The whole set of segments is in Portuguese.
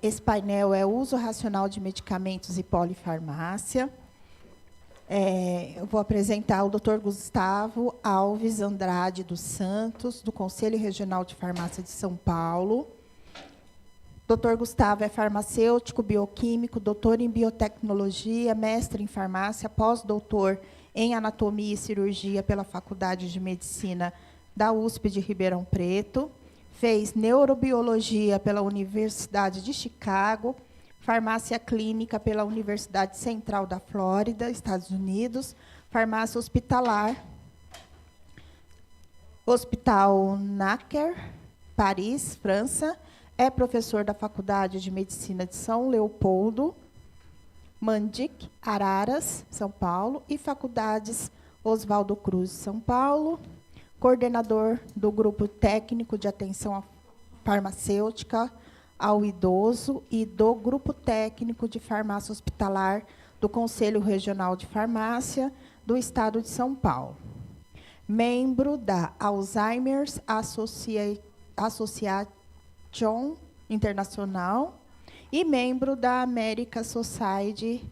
Esse painel é uso racional de medicamentos e polifarmácia. Eu vou apresentar o Dr. Gustavo Alves Andrade dos Santos, do Conselho Regional de Farmácia de São Paulo. Dr. Gustavo é farmacêutico, bioquímico, doutor em biotecnologia, mestre em farmácia, pós-doutor em anatomia e cirurgia pela Faculdade de Medicina da USP de Ribeirão Preto. Fez neurobiologia pela Universidade de Chicago, farmácia clínica pela Universidade Central da Flórida, Estados Unidos, farmácia hospitalar, Hospital Necker, Paris, França. É professor da Faculdade de Medicina de São Leopoldo, Mandic, Araras, São Paulo, e Faculdades Oswaldo Cruz, São Paulo. Coordenador do Grupo Técnico de Atenção Farmacêutica ao Idoso e do Grupo Técnico de Farmácia Hospitalar do Conselho Regional de Farmácia do Estado de São Paulo. Membro da Alzheimer's Association Internacional e membro da American Society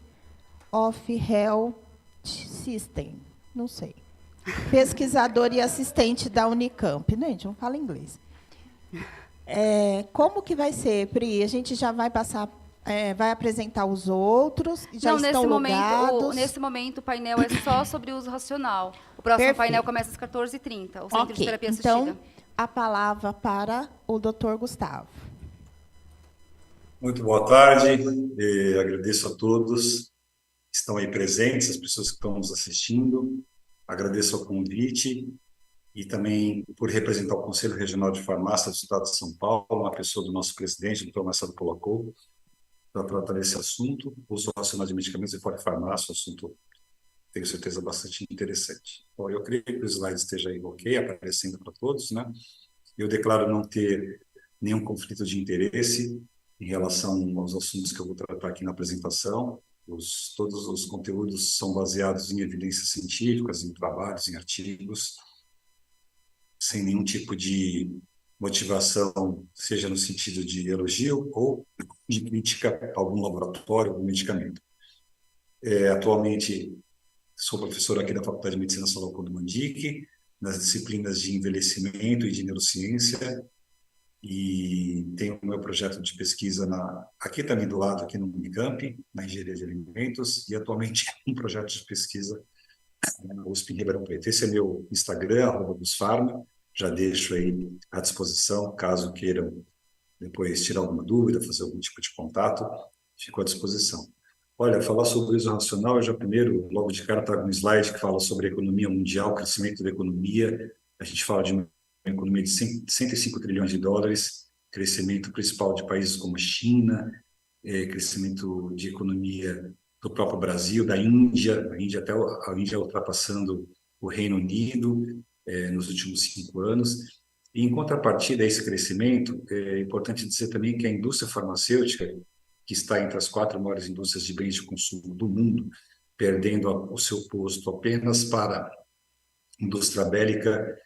of Health System. Não sei. Pesquisador e assistente da Unicamp. Gente, não fala inglês. Como que vai ser, Pri? A gente já vai passar, vai apresentar os outros, já não, estão logados? Nesse momento, o painel é só sobre uso racional. O próximo painel começa às 14h30, o Centro de Terapia Assistida. Então, a palavra para o Dr. Gustavo. Muito boa tarde, agradeço a todos que estão aí presentes, as pessoas que estão nos assistindo, agradeço o convite e também por representar o Conselho Regional de Farmácia do Estado de São Paulo, uma pessoa do nosso presidente, o Dr. Marcelo Polacco, para tratar desse assunto, uso racional de medicamentos e polifarmácia, assunto, tenho certeza, bastante interessante. Bom, eu creio que o slide esteja aí ok, aparecendo para todos, né? Eu declaro não ter nenhum conflito de interesse em relação aos assuntos que eu vou tratar aqui na apresentação. Todos os conteúdos são baseados em evidências científicas, em trabalhos, em artigos, sem nenhum tipo de motivação, seja no sentido de elogio ou de crítica a algum laboratório, algum medicamento. Atualmente, sou professor aqui da Faculdade de Medicina São Leopoldo Mandic, nas disciplinas de envelhecimento e de neurociência, e tenho o meu projeto de pesquisa aqui também do lado, aqui no Unicamp, na engenharia de alimentos, e atualmente um projeto de pesquisa na USP em Ribeirão Preto. Esse é meu Instagram, @busfarma, já deixo aí à disposição, caso queiram depois tirar alguma dúvida, fazer algum tipo de contato, fico à disposição. Olha, falar sobre o uso racional, eu já primeiro, logo de cara, trago um slide que fala sobre a economia mundial, crescimento da economia. A gente fala de uma economia de 105 trilhões de dólares, crescimento principal de países como a China, crescimento de economia do próprio Brasil, da Índia, a Índia ultrapassando o Reino Unido nos últimos 5 anos. E, em contrapartida a esse crescimento, é importante dizer também que a indústria farmacêutica, que está entre as 4 maiores indústrias de bens de consumo do mundo, perdendo o seu posto apenas para a indústria bélica,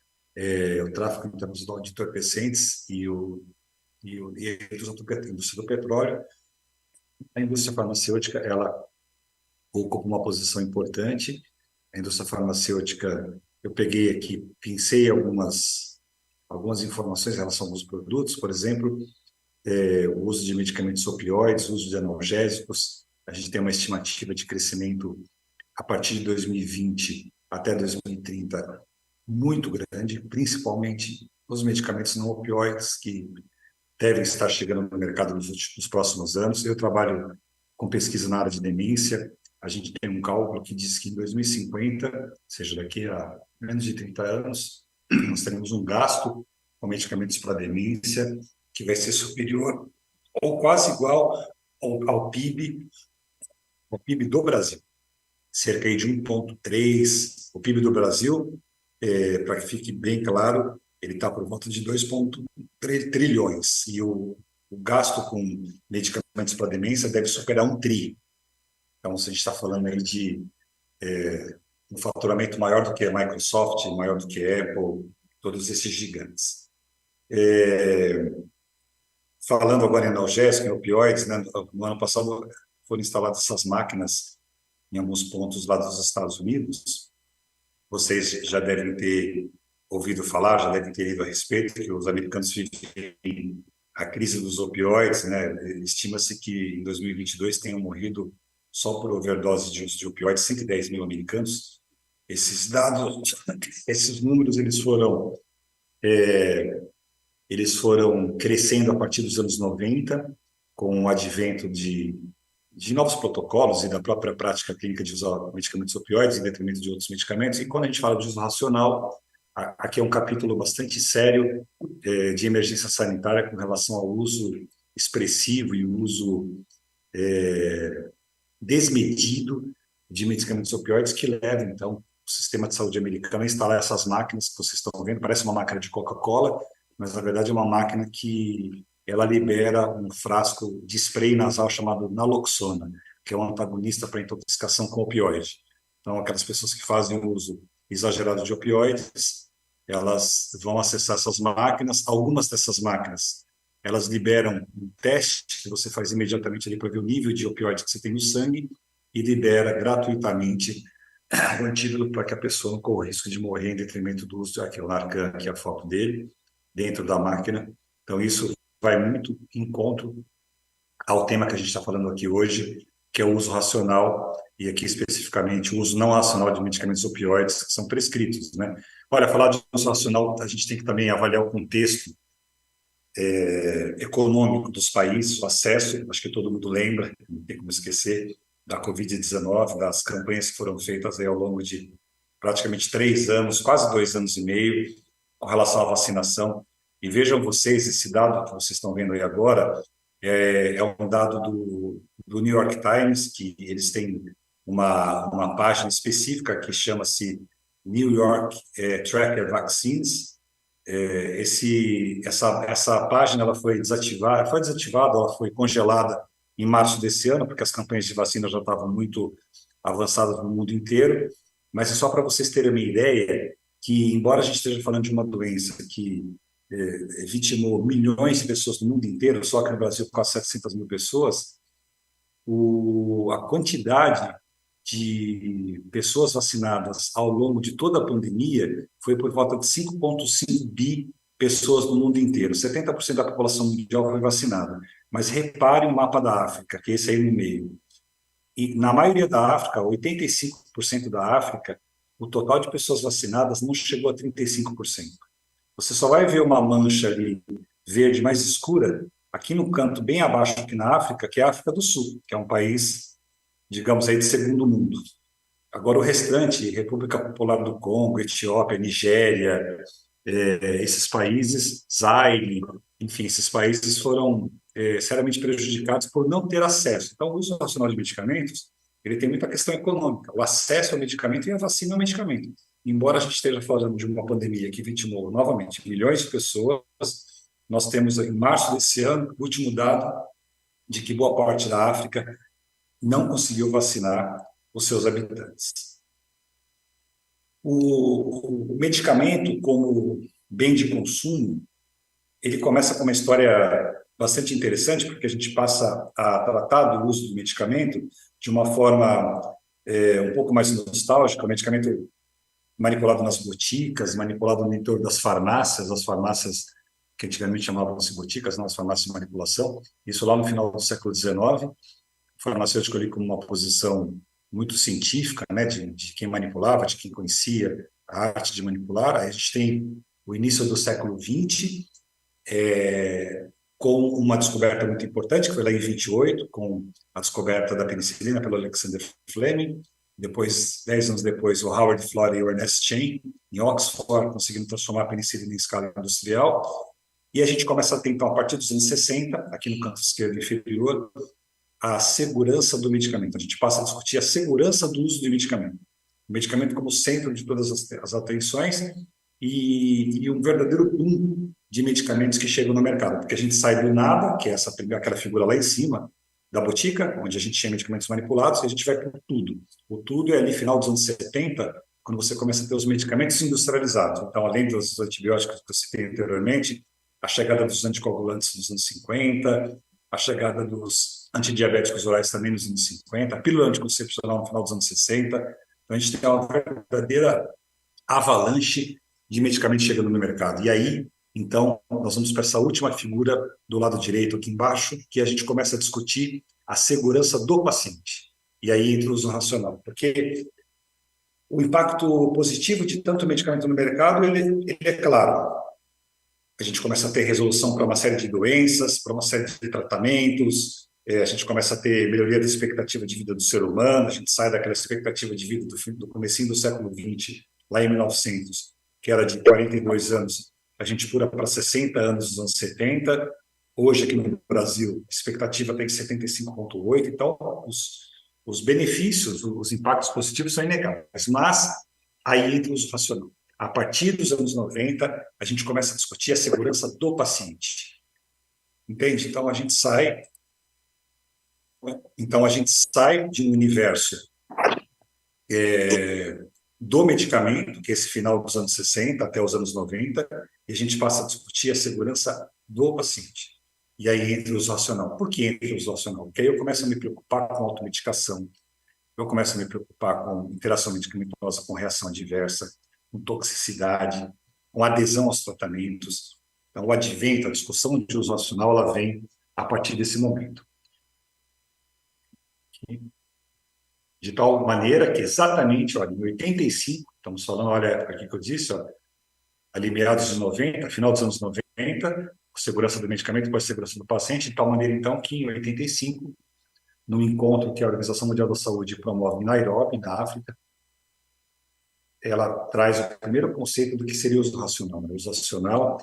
o tráfico internacional de entorpecentes e a indústria do petróleo. A indústria farmacêutica, ela ocupa uma posição importante. A indústria farmacêutica, eu peguei aqui, pincei algumas informações em relação a alguns produtos, por exemplo, o uso de medicamentos opioides, o uso de analgésicos. A gente tem uma estimativa de crescimento a partir de 2020 até 2030 muito grande, principalmente os medicamentos não opioides, que devem estar chegando no mercado nos próximos anos. Eu trabalho com pesquisa na área de demência. A gente tem um cálculo que diz que em 2050, ou seja, daqui a menos de 30 anos, nós teremos um gasto com medicamentos para demência que vai ser superior ou quase igual ao PIB do Brasil, cerca de 1,3. O PIB do Brasil, para que fique bem claro, ele está por volta de 2,3 trilhões, e o gasto com medicamentos para demência deve superar 1 tri. Então, se a gente está falando aí de um faturamento maior do que a Microsoft, maior do que a Apple, todos esses gigantes. falando agora em analgésico, em opioides, né? No ano passado foram instaladas essas máquinas em alguns pontos lá dos Estados Unidos. Vocês já devem ter ouvido falar, já devem ter lido a respeito, que os americanos vivem a crise dos opioides, né? Estima-se que em 2022 tenham morrido só por overdose de uso de opioides 110 mil americanos. Esses dados, esses números, eles foram crescendo a partir dos anos 90, com o advento de novos protocolos e da própria prática clínica de usar medicamentos opioides em detrimento de outros medicamentos. E quando a gente fala de uso racional, aqui é um capítulo bastante sério de emergência sanitária com relação ao uso expressivo e o uso desmedido de medicamentos opioides que levam, então, o sistema de saúde americano a instalar essas máquinas que vocês estão vendo. Parece uma máquina de Coca-Cola, mas, na verdade, é uma máquina que ela libera um frasco de spray nasal chamado naloxona, que é um antagonista para intoxicação com opioide. Então, aquelas pessoas que fazem uso exagerado de opioides, elas vão acessar essas máquinas. Algumas dessas máquinas, elas liberam um teste que você faz imediatamente ali para ver o nível de opioide que você tem no sangue e libera gratuitamente o antídoto para que a pessoa não corra o risco de morrer em detrimento do uso, aqui é o Narcan, aqui é a foto dele, dentro da máquina. Então, isso vai muito em encontro ao tema que a gente está falando aqui hoje, que é o uso racional, e aqui especificamente o uso não racional de medicamentos opioides que são prescritos, né? Olha, falar de uso racional, a gente tem que também avaliar o contexto econômico dos países, o acesso, acho que todo mundo lembra, não tem como esquecer, da Covid-19, das campanhas que foram feitas aí ao longo de praticamente 3 anos, quase 2 anos e meio, com relação à vacinação. E vejam vocês, esse dado que vocês estão vendo aí agora é um dado do New York Times, que eles têm uma página específica que chama-se New York Tracker Vaccines. Essa página ela foi desativada, ela foi congelada em março desse ano, porque as campanhas de vacina já estavam muito avançadas no mundo inteiro, mas é só para vocês terem uma ideia que, embora a gente esteja falando de uma doença que vitimou milhões de pessoas no mundo inteiro, só que no Brasil quase 700 mil pessoas, a quantidade de pessoas vacinadas ao longo de toda a pandemia foi por volta de 5,5 bi pessoas no mundo inteiro. 70% da população mundial foi vacinada. Mas repare o mapa da África, que é esse aí no meio. E na maioria da África, 85% da África, o total de pessoas vacinadas não chegou a 35%. Você só vai ver uma mancha ali verde mais escura aqui no canto bem abaixo aqui na África, que é a África do Sul, que é um país, digamos aí, de segundo mundo. Agora o restante, República Popular do Congo, Etiópia, Nigéria, esses países, Zaire, enfim, esses países foram seriamente prejudicados por não ter acesso. Então, o uso racional de medicamentos, ele tem muita questão econômica, o acesso ao medicamento e a vacina ao medicamento. Embora a gente esteja falando de uma pandemia que vitimou, novamente, milhões de pessoas, nós temos, em março desse ano, o último dado de que boa parte da África não conseguiu vacinar os seus habitantes. O medicamento, como bem de consumo, ele começa com uma história bastante interessante, porque a gente passa a tratar do uso do medicamento de uma forma um pouco mais nostálgica. O medicamento manipulado nas boticas, manipulado no entorno das farmácias, as farmácias que antigamente chamavam-se boticas, não as farmácias de manipulação, isso lá no final do século XIX. O farmacêutico ali com uma posição muito científica, né, de quem manipulava, de quem conhecia a arte de manipular. Aí a gente tem o início do século XX, com uma descoberta muito importante, que foi lá em 28, com a descoberta da penicilina pelo Alexander Fleming. Depois, 10 anos depois, o Howard Florey e o Ernest Chain, em Oxford, conseguindo transformar a penicilina em escala industrial. E a gente começa a ter, então, a partir dos anos 60, aqui no canto esquerdo inferior, a segurança do medicamento. A gente passa a discutir a segurança do uso do medicamento. O medicamento como centro de todas as atenções e um verdadeiro boom de medicamentos que chegam no mercado. Porque a gente sai do nada, que é aquela figura lá em cima da botica, onde a gente tinha medicamentos manipulados, e a gente vai para o tudo. O tudo é ali final dos anos 70, quando você começa a ter os medicamentos industrializados. Então, além dos antibióticos que eu citei anteriormente, a chegada dos anticoagulantes nos anos 50, a chegada dos antidiabéticos orais também nos anos 50, a pílula anticoncepcional no final dos anos 60. Então, a gente tem uma verdadeira avalanche de medicamentos chegando no mercado. E aí, então, nós vamos para essa última figura do lado direito aqui embaixo, que a gente começa a discutir a segurança do paciente. E aí entra o uso racional, porque o impacto positivo de tanto medicamento no mercado, ele é claro. A gente começa a ter resolução para uma série de doenças, para uma série de tratamentos, a gente começa a ter melhoria da expectativa de vida do ser humano, a gente sai daquela expectativa de vida do comecinho do século XX, lá em 1900, que era de 42 anos, a gente pula para 60 anos nos anos 70, hoje aqui no Brasil, a expectativa tem 75,8, então os benefícios, os impactos positivos são inegáveis, mas aí entra o uso racional. A partir dos anos 90, a gente começa a discutir a segurança do paciente. Entende? Então, a gente sai de um universo do medicamento, que é esse final dos anos 60 até os anos 90, e a gente passa a discutir a segurança do paciente. E aí entra o uso racional. Por que entra o uso racional? Porque aí eu começo a me preocupar com automedicação, eu começo a me preocupar com interação medicamentosa, com reação adversa, com toxicidade, com adesão aos tratamentos. Então, o advento, a discussão de uso racional, ela vem a partir desse momento. De tal maneira que exatamente, olha, em 85, estamos falando, olha a época aqui que eu disse, ó, ali meados dos 90, final dos anos 90, a segurança do medicamento com a segurança do paciente, de tal maneira, então, que em 85, no encontro que a Organização Mundial da Saúde promove em Nairobi, na África, ela traz o primeiro conceito do que seria o uso racional. O uso racional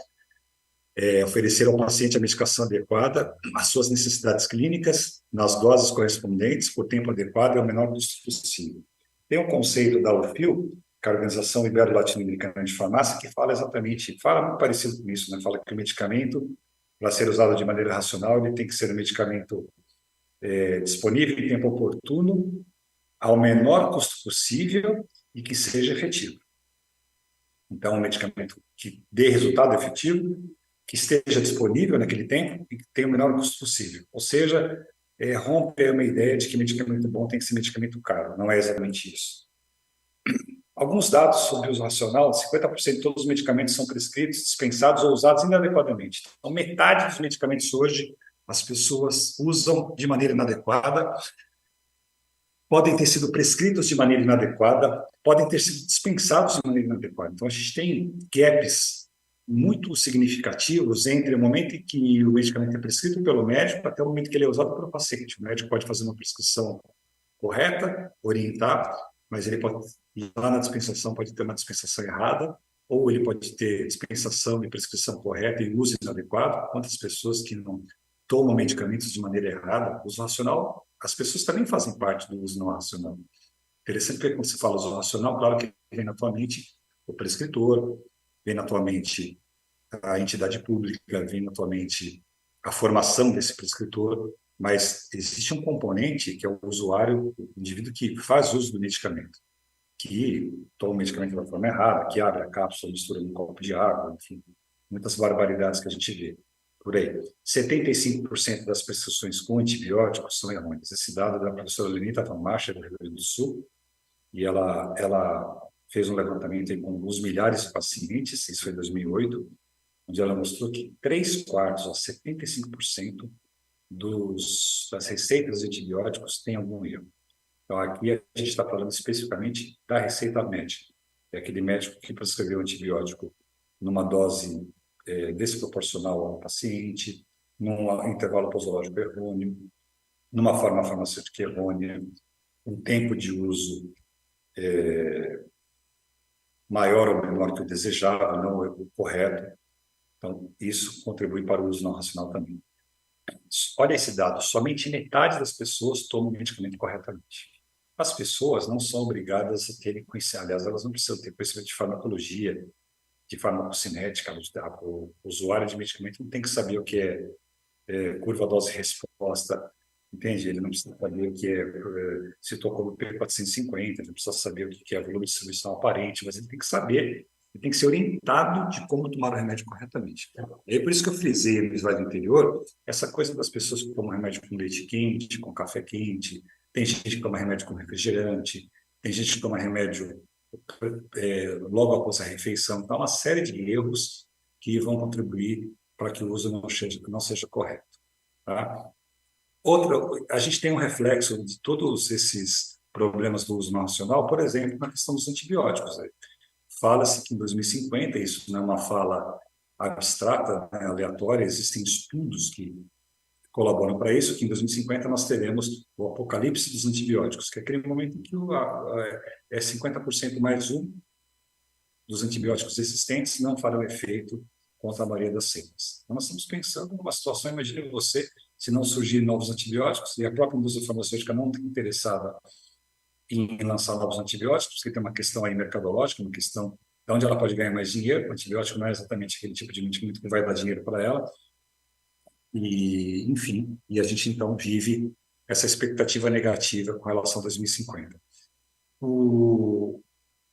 é oferecer ao paciente a medicação adequada às suas necessidades clínicas, nas doses correspondentes, por tempo adequado e ao menor custo possível. Tem um conceito da UFIL, que é a Organização Ibero-Latino-Americana de Farmácia, que fala exatamente, fala muito parecido com isso, né? Fala que o medicamento, para ser usado de maneira racional, ele tem que ser um medicamento disponível em tempo oportuno, ao menor custo possível e que seja efetivo. Então, um medicamento que dê resultado efetivo, que esteja disponível naquele tempo e que tenha o menor custo possível. Ou seja, romper uma ideia de que medicamento bom tem que ser medicamento caro. Não é exatamente isso. Alguns dados sobre o uso racional: 50% de todos os medicamentos são prescritos, dispensados ou usados inadequadamente. Então, metade dos medicamentos hoje as pessoas usam de maneira inadequada, podem ter sido prescritos de maneira inadequada, podem ter sido dispensados de maneira inadequada. Então, a gente tem gaps muito significativos entre o momento em que o medicamento é prescrito pelo médico até o momento que ele é usado pelo paciente. O médico pode fazer uma prescrição correta, orientar, mas ele pode, lá na dispensação, pode ter uma dispensação errada, ou ele pode ter dispensação e prescrição correta e uso inadequado. Quantas pessoas que não tomam medicamentos de maneira errada? Uso racional, as pessoas também fazem parte do uso não racional. Interessante porque quando se fala uso racional, claro que vem na tua mente o prescritor, vem na tua mente a entidade pública, vem na tua mente a formação desse prescritor, mas existe um componente que é o usuário, o indivíduo que faz uso do medicamento, que toma o medicamento da forma errada, que abre a cápsula, mistura num copo de água, enfim, muitas barbaridades que a gente vê por aí. 75% das prescrições com antibióticos são errôneas. Esse dado é da professora Lenita Tamacha, do Rio Grande do Sul, e ela fez um levantamento aí com uns milhares de pacientes, isso foi em 2008, onde ela mostrou que 3/4, 75% das receitas de antibióticos têm algum erro. Então, aqui a gente está falando especificamente da receita médica. É aquele médico que prescreveu antibiótico numa dose desproporcional ao paciente, num intervalo posológico errôneo, numa forma farmacêutica errônea, um tempo de uso maior ou menor que o desejável, não o correto. Então, isso contribui para o uso não racional também. Olha esse dado: somente metade das pessoas tomam o medicamento corretamente. As pessoas não são obrigadas a terem conhecimento, aliás, elas não precisam ter conhecimento de farmacologia, de farmacocinética. O usuário de medicamento não tem que saber o que é curva dose-resposta, entende? Ele não precisa saber o que é citocromo P450, ele não precisa saber o que é volume de distribuição aparente, mas ele tem que saber Ele tem que ser orientado de como tomar o remédio corretamente. E aí, por isso que eu frisei no slide anterior, essa coisa das pessoas que tomam remédio com leite quente, com café quente, tem gente que toma remédio com refrigerante, tem gente que toma remédio logo após a refeição. Então, uma série de erros que vão contribuir para que o uso não seja correto. Tá? Outra, a gente tem um reflexo de todos esses problemas do uso não racional, por exemplo, na questão dos antibióticos. Fala-se que em 2050, isso não é uma fala abstrata, né, aleatória, existem estudos que colaboram para isso, que em 2050 nós teremos o apocalipse dos antibióticos, que é aquele momento em que é 50% mais um dos antibióticos existentes não farão efeito contra a maioria das cepas. Então, nós estamos pensando numa situação, imagine você, se não surgirem novos antibióticos, e a própria indústria farmacêutica não está interessada em lançar novos antibióticos, porque tem uma questão aí mercadológica, uma questão de onde ela pode ganhar mais dinheiro. O antibiótico não é exatamente aquele tipo de medicamento que vai dar dinheiro para ela. E, enfim, e a gente então vive essa expectativa negativa com relação a 2050.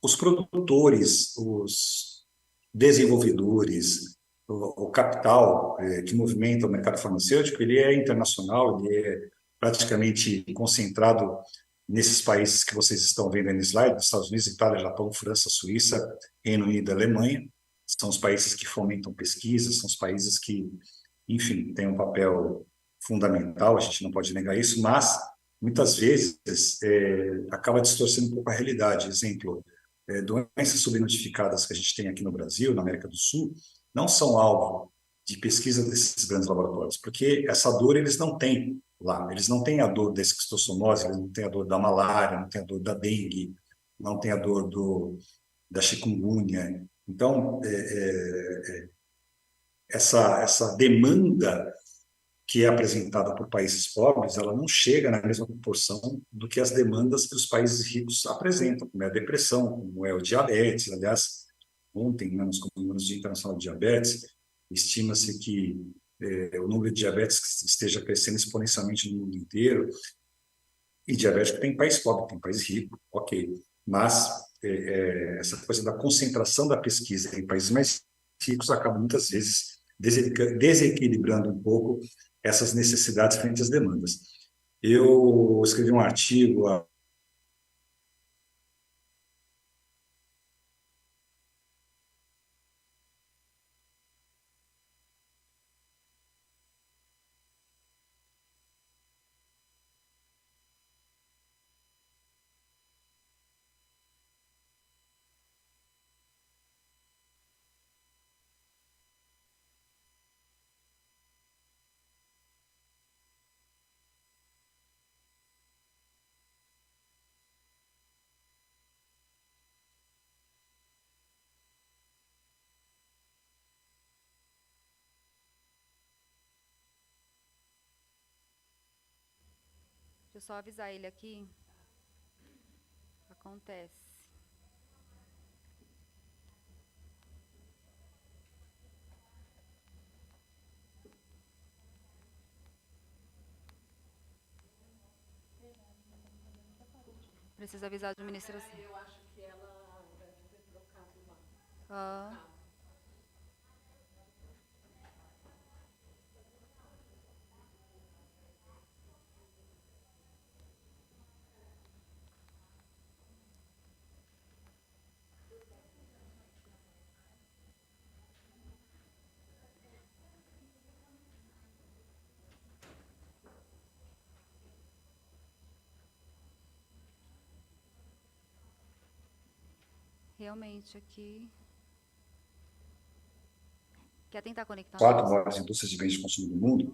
Os produtores, os desenvolvedores, o capital que movimenta o mercado farmacêutico, ele é internacional, ele é praticamente concentrado nesses países que vocês estão vendo aí no slide, Estados Unidos, Itália, Japão, França, Suíça, Reino Unido e Alemanha. São os países que fomentam pesquisa, são os países que, enfim, têm um papel fundamental, a gente não pode negar isso, mas muitas vezes acaba distorcendo um pouco a realidade. Exemplo, doenças subnotificadas que a gente tem aqui no Brasil, na América do Sul, não são alvo de pesquisa desses grandes laboratórios, porque essa dor eles não têm lá. Eles não têm a dor da esquistossomose, eles não têm a dor da malária, não têm a dor da dengue, não têm a dor da chikungunya. Então, essa demanda que é apresentada por países pobres, ela não chega na mesma proporção do que as demandas que os países ricos apresentam, como é a depressão, como é o diabetes. Aliás, ontem, nos comemoramos o Dia Internacional de Diabetes, estima-se que o número de diabetes esteja crescendo exponencialmente no mundo inteiro, e diabético tem país pobre, tem país rico, ok, mas essa coisa da concentração da pesquisa em países mais ricos acaba muitas vezes desequilibrando um pouco essas necessidades frente às demandas. Eu escrevi um artigo Deixa eu só avisar ele aqui. Acontece. Precisa avisar a administração. Eu acho que ela deve ter trocado lá. Realmente aqui. Quer tentar conectar? Quatro maiores indústrias de bens de consumo do mundo,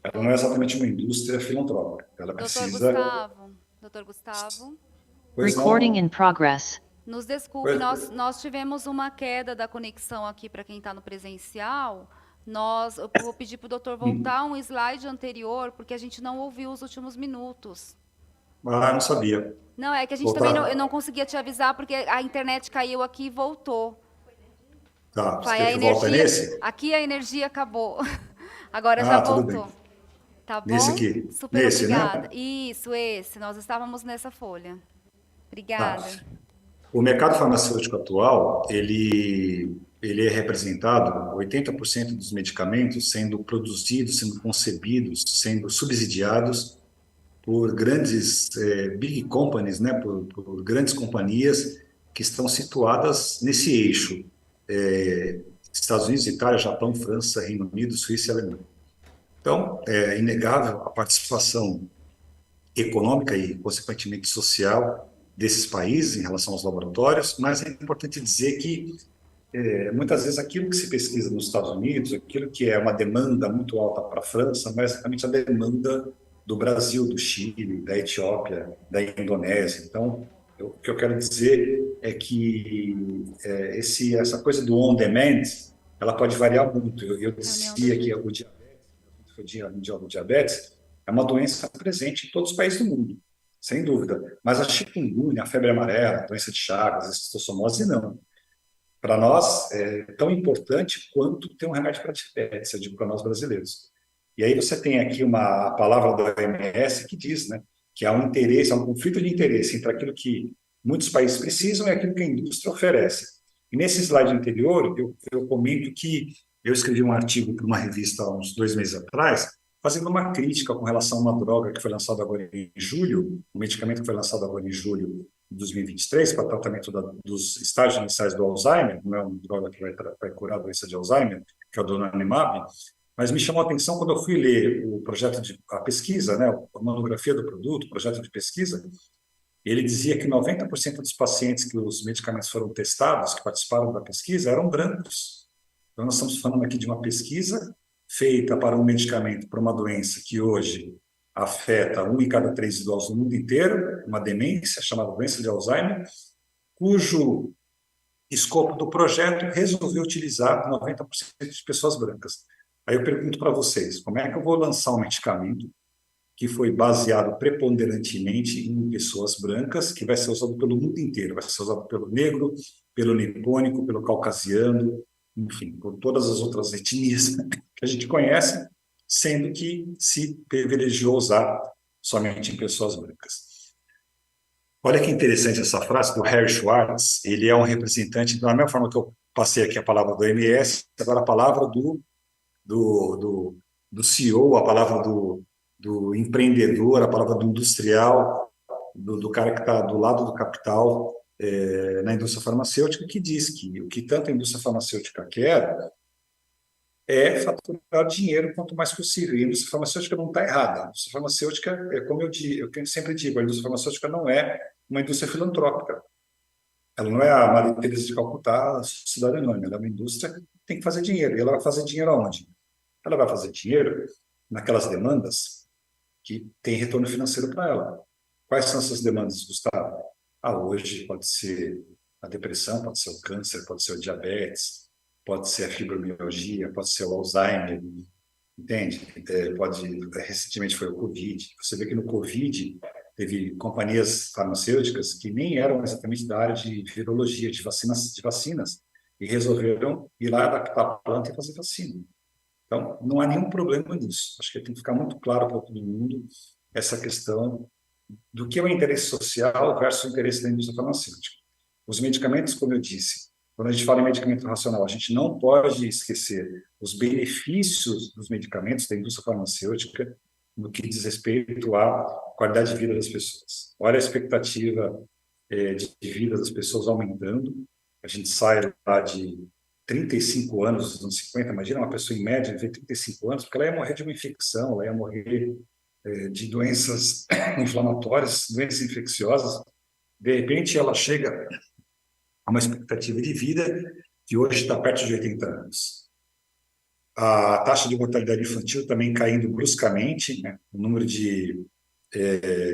ela não é exatamente uma indústria filantrópica. Ela precisa... Doutor Gustavo. Recording in progress. Nos desculpe, nós tivemos uma queda da conexão aqui para quem está no presencial. Eu vou pedir para o doutor voltar um slide anterior, porque a gente não ouviu os últimos minutos. Ah, não sabia. Não, é que a gente também eu não conseguia te avisar, porque a internet caiu aqui e voltou. Tá, você quer que volta nesse? Aqui a energia acabou. Agora já voltou. Tá bom? Nesse aqui. Super nesse, obrigada. Né? Isso, esse. Nós estávamos nessa folha. Obrigada. Tá. O mercado farmacêutico atual, ele é representado, 80% dos medicamentos sendo produzidos, sendo concebidos, sendo subsidiados por grandes big companies, né, por grandes companhias que estão situadas nesse eixo, Estados Unidos, Itália, Japão, França, Reino Unido, Suíça e Alemanha. Então, é inegável a participação econômica e, consequentemente, social desses países em relação aos laboratórios, mas é importante dizer que muitas vezes aquilo que se pesquisa nos Estados Unidos, aquilo que é uma demanda muito alta para a França, não é exatamente a demanda do Brasil, do Chile, da Etiópia, da Indonésia. Então, o que eu quero dizer é que essa coisa do on-demand, ela pode variar muito. Eu dizia que o diabetes, foi o Dia Mundial do Diabetes, é uma doença presente em todos os países do mundo, sem dúvida. Mas a chikungunya, a febre amarela, a doença de Chagas, a esquistossomose, não. Para nós, é tão importante quanto ter um remédio para diabetes, eu digo para nós brasileiros. E aí você tem aqui uma palavra da OMS que diz, né, que há um interesse, há um conflito de interesse entre aquilo que muitos países precisam e aquilo que a indústria oferece. E nesse slide anterior, eu comento que eu escrevi um artigo para uma revista há uns 2 meses atrás, fazendo uma crítica com relação a uma droga que foi lançada agora em julho, um medicamento que foi lançado agora em julho de 2023 para tratamento dos estágios iniciais do Alzheimer, não é uma droga que vai curar a doença de Alzheimer, que é o donanemab, mas me chamou a atenção quando eu fui ler o projeto a pesquisa, né, a monografia do produto, o projeto de pesquisa, ele dizia que 90% dos pacientes que os medicamentos foram testados, que participaram da pesquisa, eram brancos. Então, nós estamos falando aqui de uma pesquisa feita para um medicamento, para uma doença que hoje afeta 1 em cada 3 idosos no mundo inteiro, uma demência chamada doença de Alzheimer, cujo escopo do projeto resolveu utilizar 90% de pessoas brancas. Aí eu pergunto para vocês, como é que eu vou lançar um medicamento que foi baseado preponderantemente em pessoas brancas, que vai ser usado pelo mundo inteiro, vai ser usado pelo negro, pelo nipônico, pelo caucasiano, enfim, por todas as outras etnias que a gente conhece, sendo que se privilegiou usar somente em pessoas brancas. Olha que interessante essa frase do Harry Schwartz, ele é um representante, da mesma forma que eu passei aqui a palavra do OMS, agora a palavra do CEO, a palavra do empreendedor, a palavra do industrial, do cara que está do lado do capital na indústria farmacêutica, que diz que o que tanto a indústria farmacêutica quer é faturar dinheiro quanto mais possível. E a indústria farmacêutica não está errada. A indústria farmacêutica, como eu sempre digo, a indústria farmacêutica não é uma indústria filantrópica. Ela não é a Maria Teresa de Calcutá, a sociedade anônima. Ela é uma indústria que tem que fazer dinheiro. E ela vai fazer dinheiro aonde? Ela vai fazer dinheiro naquelas demandas que têm retorno financeiro para ela. Quais são essas demandas, Gustavo? Hoje pode ser a depressão, pode ser o câncer, pode ser o diabetes, pode ser a fibromialgia, pode ser o Alzheimer, entende? Recentemente foi o Covid. Você vê que no Covid teve companhias farmacêuticas que nem eram exatamente da área de virologia, de vacinas, e resolveram ir lá adaptar a planta e fazer vacina. Então, não há nenhum problema nisso. Acho que tem que ficar muito claro para todo mundo essa questão do que é o interesse social versus o interesse da indústria farmacêutica. Os medicamentos, como eu disse, quando a gente fala em medicamento racional, a gente não pode esquecer os benefícios dos medicamentos da indústria farmacêutica no que diz respeito à qualidade de vida das pessoas. Olha a expectativa de vida das pessoas aumentando. A gente sai lá de 35 anos, dos anos 50, imagina uma pessoa em média viver 35 anos, porque ela ia morrer de uma infecção, ela ia morrer de doenças inflamatórias, doenças infecciosas. De repente, ela chega a uma expectativa de vida que hoje está perto de 80 anos. A taxa de mortalidade infantil também caindo bruscamente, né? O número de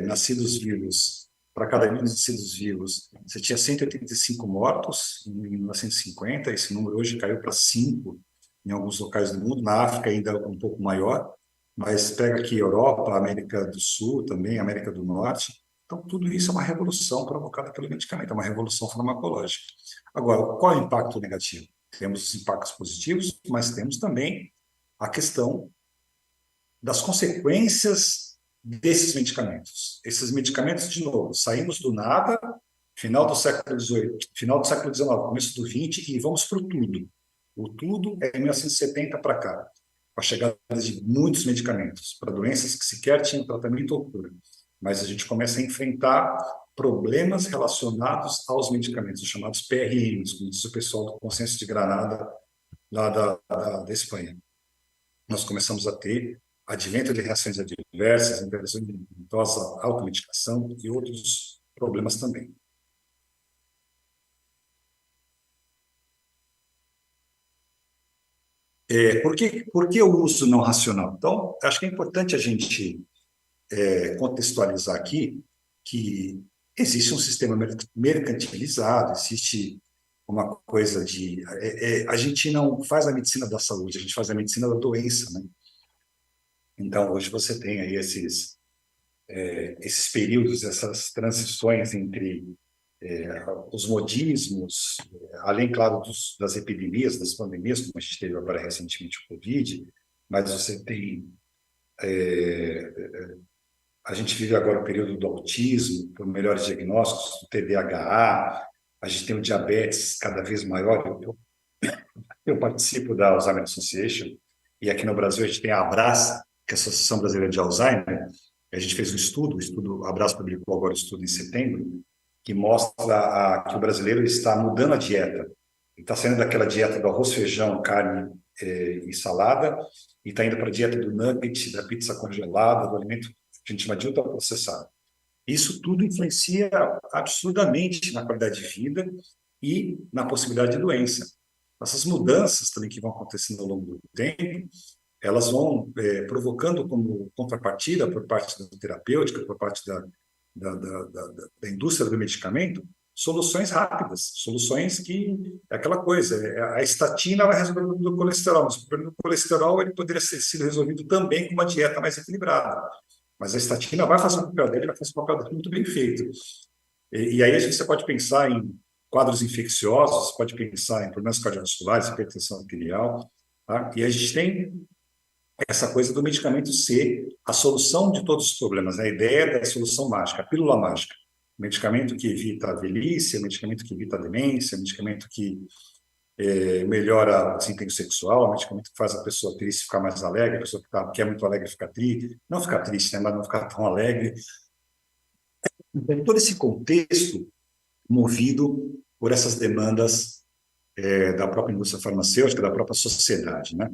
nascidos vivos, para cada 1.000 nascidos vivos, você tinha 185 mortos em 1950, esse número hoje caiu para 5 em alguns locais do mundo, na África ainda um pouco maior, mas pega aqui Europa, América do Sul também, América do Norte. Então, tudo isso é uma revolução provocada pelo medicamento, é uma revolução farmacológica. Agora, qual é o impacto negativo? Temos os impactos positivos, mas temos também a questão das consequências desses medicamentos. Esses medicamentos, de novo, saímos do nada, final do século XVIII, final do século XIX, começo do XX, e vamos para o tudo. O tudo é 1970 para cá, com a chegada de muitos medicamentos para doenças que sequer tinham tratamento ou cura. Mas a gente começa a enfrentar problemas relacionados aos medicamentos, os chamados PRMs, como diz o pessoal do Consenso de Granada, lá da Espanha. Nós começamos a ter advento de reações adversas, interação medicamentosa, automedicação e outros problemas também. Por que o uso não racional? Então, acho que é importante a gente contextualizar aqui que existe um sistema mercantilizado, existe uma coisa de... a gente não faz a medicina da saúde, a gente faz a medicina da doença, né? Então, hoje você tem aí esses períodos, essas transições entre os modismos, além, claro, das epidemias, das pandemias, como a gente teve agora recentemente o Covid, mas você tem... a gente vive agora o período do autismo, por melhores diagnósticos, do TDAH, a gente tem o diabetes cada vez maior. Eu participo da Alzheimer Association, e aqui no Brasil a gente tem a Abraça, que é a Associação Brasileira de Alzheimer. A gente fez um estudo, a Abraça publicou agora um estudo em setembro, que mostra que o brasileiro está mudando a dieta. Ele está saindo daquela dieta do arroz, feijão, carne e salada, e está indo para a dieta do nugget, da pizza congelada, do alimento que a gente chama de ultraprocessado. Isso tudo influencia absurdamente na qualidade de vida e na possibilidade de doença. Essas mudanças também que vão acontecendo ao longo do tempo, elas vão provocando como contrapartida por parte da terapêutica, por parte da indústria do medicamento, soluções rápidas, soluções que é aquela coisa, a estatina vai resolver o problema do colesterol, mas o problema do colesterol ele poderia ser sido resolvido também com uma dieta mais equilibrada. Mas a estatina vai fazer o papel dele, vai fazer o papel dele muito bem feito. E aí você pode pensar em quadros infecciosos, você pode pensar em problemas cardiovasculares, hipertensão arterial, tá? E a gente tem essa coisa do medicamento ser a solução de todos os problemas, né? A ideia da solução mágica, a pílula mágica. Medicamento que evita a velhice, medicamento que evita a demência, medicamento que melhora o desempenho sexual, medicamento que faz a pessoa triste ficar mais alegre, a pessoa que é muito alegre ficar triste, não ficar triste, né, mas não ficar tão alegre. Então, todo esse contexto movido por essas demandas da própria indústria farmacêutica, da própria sociedade, né?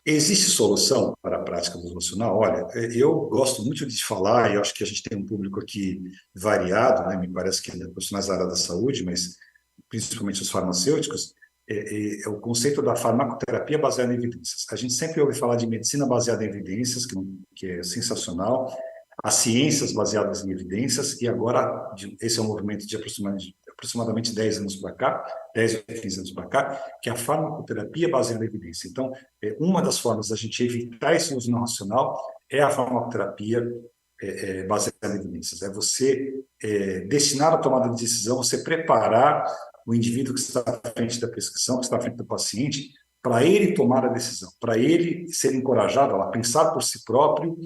Existe solução para a prática do emocional? Olha, eu gosto muito de falar, e eu acho que a gente tem um público aqui variado, né? Me parece que é profissionais da área da saúde, mas principalmente os farmacêuticos, é o conceito da farmacoterapia baseada em evidências. A gente sempre ouve falar de medicina baseada em evidências, que é sensacional, as ciências baseadas em evidências, e agora esse é um movimento de aproximadamente 10 anos para cá, 10 ou 15 anos para cá, que é a farmacoterapia baseada em evidência. Então, uma das formas da gente evitar esse uso não racional é a farmacoterapia baseada em evidências. É você destinar a tomada de decisão, você preparar o indivíduo que está à frente da prescrição, que está à frente do paciente, para ele tomar a decisão, para ele ser encorajado a pensar por si próprio,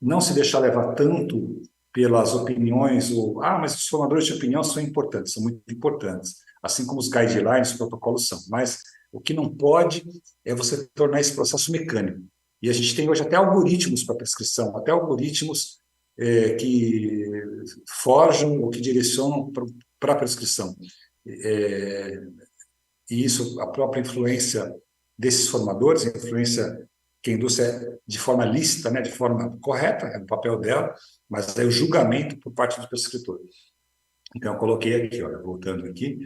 não se deixar levar tanto pelas opiniões, mas os formadores de opinião são importantes, são muito importantes, assim como os guidelines, os protocolos são, mas o que não pode é você tornar esse processo mecânico. E a gente tem hoje até algoritmos para prescrição, até algoritmos que forjam ou que direcionam para a prescrição. E isso, a própria influência desses formadores, a influência que a indústria, de forma lícita, né, de forma correta, é o papel dela, mas é o julgamento por parte do prescritor. Então, eu coloquei aqui, olha, voltando aqui,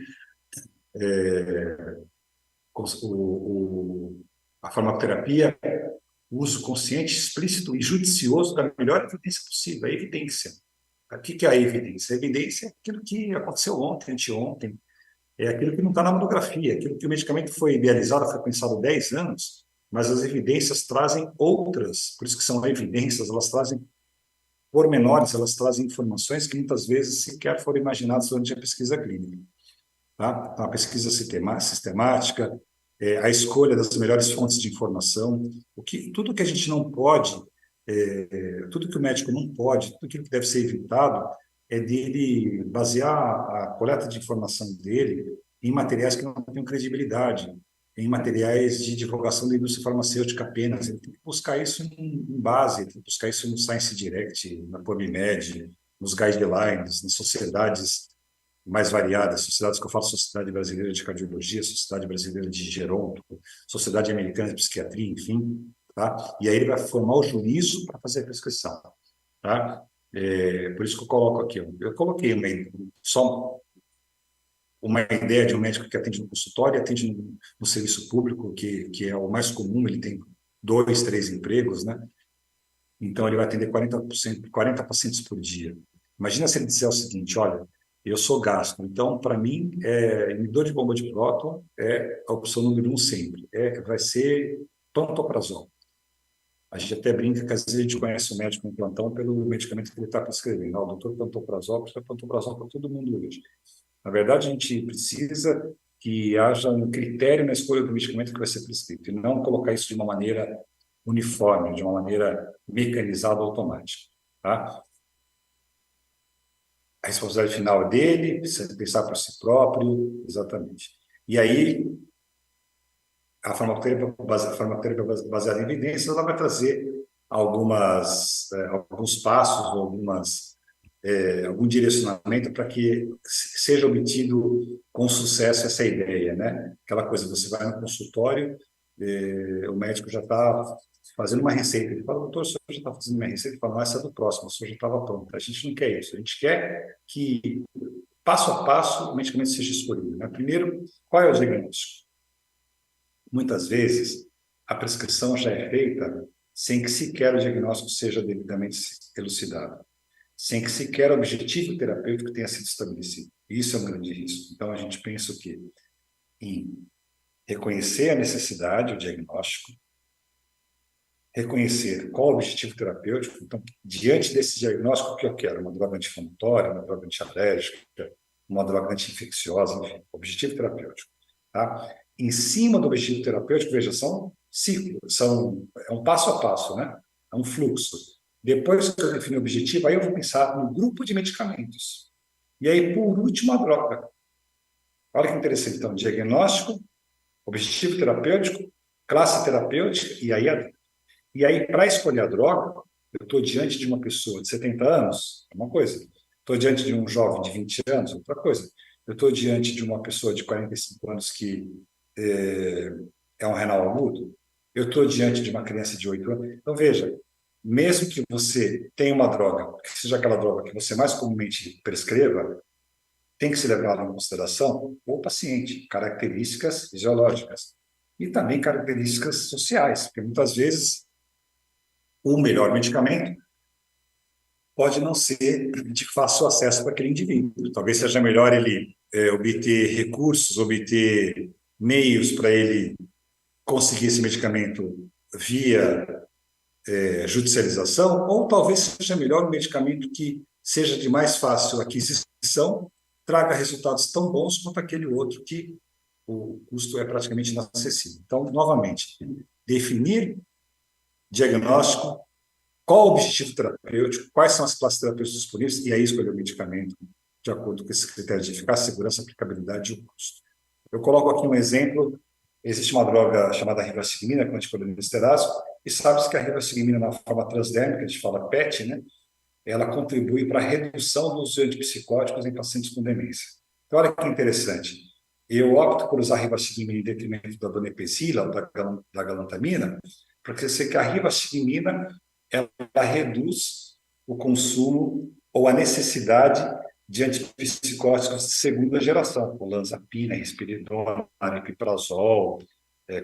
a farmacoterapia, o uso consciente, explícito e judicioso da melhor evidência possível, a evidência. O que é a evidência? A evidência é aquilo que aconteceu ontem, anteontem, é aquilo que não está na monografia, aquilo que o medicamento foi idealizado, foi pensado há 10 anos, mas as evidências trazem outras, por isso que são evidências, elas trazem pormenores, elas trazem informações que muitas vezes sequer foram imaginadas durante a pesquisa clínica. Tá? Então, a pesquisa sistemática, a escolha das melhores fontes de informação, tudo que a gente não pode tudo que o médico não pode, tudo aquilo que deve ser evitado, é dele basear a coleta de informação dele em materiais que não tenham credibilidade, em materiais de divulgação da indústria farmacêutica apenas. Ele tem que buscar isso em base, ele tem que buscar isso no Science Direct, na PubMed, nos guidelines, nas sociedades mais variadas, sociedades que eu falo, Sociedade Brasileira de Cardiologia, Sociedade Brasileira de Geronto, Sociedade Americana de Psiquiatria, enfim, tá? E aí ele vai formar o juízo para fazer a prescrição, tá? Por isso que eu coloco aqui, eu coloquei só uma ideia de um médico que atende no consultório, atende no serviço público, que é o mais comum, ele tem 2, 3 empregos, né? Então, ele vai atender 40 pacientes por dia. Imagina se ele disser o seguinte, olha, eu sou gastro, então, para mim, inibidor de bomba de próton é a opção número 1 sempre. Vai ser pantoprazol. A gente até brinca que às vezes a gente conhece o médico em plantão pelo medicamento que ele está prescrevendo. O doutor pantoprazol, precisa pantoprazol para todo mundo hoje. Na verdade, a gente precisa que haja um critério na escolha do medicamento que vai ser prescrito, e não colocar isso de uma maneira uniforme, de uma maneira mecanizada, automática. Tá? A responsabilidade final é dele, precisa pensar por si próprio, exatamente. E aí, a farmacoterapia baseada em evidências, ela vai trazer alguns passos, algum direcionamento para que seja obtido com sucesso essa ideia, né? Aquela coisa, você vai no consultório, o médico já está fazendo uma receita, ele fala, doutor, o senhor já está fazendo uma receita, ele fala, não, essa é do próximo, o senhor já estava pronto. A gente não quer isso, a gente quer que, passo a passo, o medicamento seja escolhido, né? Primeiro, qual é o diagnóstico? Muitas vezes, a prescrição já é feita sem que sequer o diagnóstico seja devidamente elucidado, sem que sequer o objetivo terapêutico tenha sido estabelecido. Isso é um grande risco. Então, a gente pensa o quê? Em reconhecer a necessidade, o diagnóstico, reconhecer qual o objetivo terapêutico. Então, diante desse diagnóstico, o que eu quero? Uma droga anti-inflamatória, uma droga antialérgica, uma droga anti-infecciosa, enfim, objetivo terapêutico. Tá? Em cima do objetivo terapêutico, veja, são ciclos, é um passo a passo, né? É um fluxo. Depois que eu defino o objetivo, aí eu vou pensar no grupo de medicamentos. E aí, por último, a droga. Olha que interessante. Então, diagnóstico, objetivo terapêutico, classe terapêutica, e aí para escolher a droga, eu estou diante de uma pessoa de 70 anos, é uma coisa. Estou diante de um jovem de 20 anos, outra coisa. Eu estou diante de uma pessoa de 45 anos que é um renal agudo. Eu estou diante de uma criança de 8 anos. Então, veja, mesmo que você tenha uma droga, que seja aquela droga que você mais comumente prescreva, tem que ser levado em consideração o paciente, características fisiológicas e também características sociais, porque muitas vezes o melhor medicamento pode não ser de fácil acesso para aquele indivíduo. Talvez seja melhor ele obter recursos, obter meios para ele conseguir esse medicamento via judicialização, ou talvez seja melhor um medicamento que seja de mais fácil aquisição, traga resultados tão bons quanto aquele outro que o custo é praticamente inacessível. Então, novamente, definir diagnóstico, qual o objetivo terapêutico, quais são as classes terapêuticas disponíveis, e aí escolher o medicamento de acordo com esses critérios de eficácia, segurança, aplicabilidade e o custo. Eu coloco aqui um exemplo. Existe uma droga chamada rivastigmina, com anticolinesterásico, e sabe-se que a rivastigmina, na forma transdérmica, a gente fala PET, né? Ela contribui para a redução do uso de antipsicóticos em pacientes com demência. Então, olha que interessante. Eu opto por usar a rivastigmina em detrimento da donepezila, da galantamina, porque eu sei que a rivastigmina ela reduz o consumo ou a necessidade de antipsicóticos de segunda geração, olanzapina, risperidona, aripiprazol,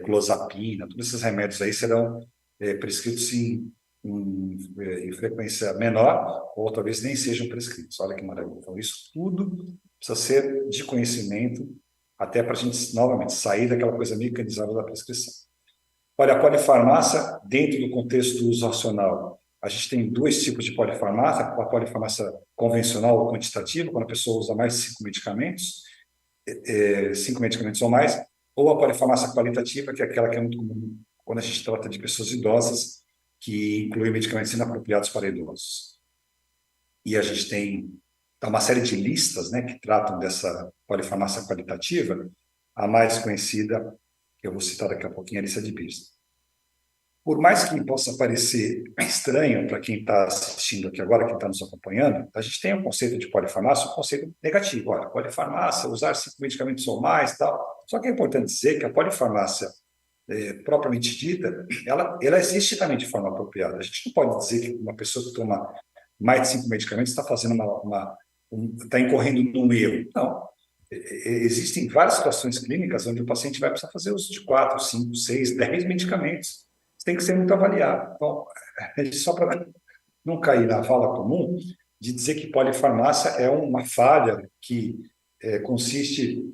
clozapina, todos esses remédios aí serão prescritos em frequência menor, ou talvez nem sejam prescritos. Olha que maravilha. Então, isso tudo precisa ser de conhecimento, até para a gente, novamente, sair daquela coisa mecanizada da prescrição. Olha, a polifarmácia, dentro do contexto do uso racional, a gente tem 2 tipos de polifarmácia: a polifarmácia convencional ou quantitativa, quando a pessoa usa mais de 5 medicamentos, 5 medicamentos ou mais, ou a polifarmácia qualitativa, que é aquela que é muito comum quando a gente trata de pessoas idosas, que inclui medicamentos inapropriados para idosos. E a gente tem uma série de listas, né, que tratam dessa polifarmácia qualitativa. A mais conhecida, que eu vou citar daqui a pouquinho, é a lista de Beers. Por mais que possa parecer estranho para quem está assistindo aqui agora, quem está nos acompanhando, a gente tem o conceito de polifarmácia, um conceito negativo. Olha, polifarmácia, usar 5 medicamentos ou mais, tal. Só que é importante dizer que a polifarmácia propriamente dita, ela existe também de forma apropriada. A gente não pode dizer que uma pessoa que toma mais de 5 medicamentos está fazendo está incorrendo num erro. Não. Existem várias situações clínicas onde o paciente vai precisar fazer uso de 4, 5, 6, 10 medicamentos. Isso tem que ser muito avaliado. Então, só para não cair na fala comum de dizer que polifarmácia é uma falha que consiste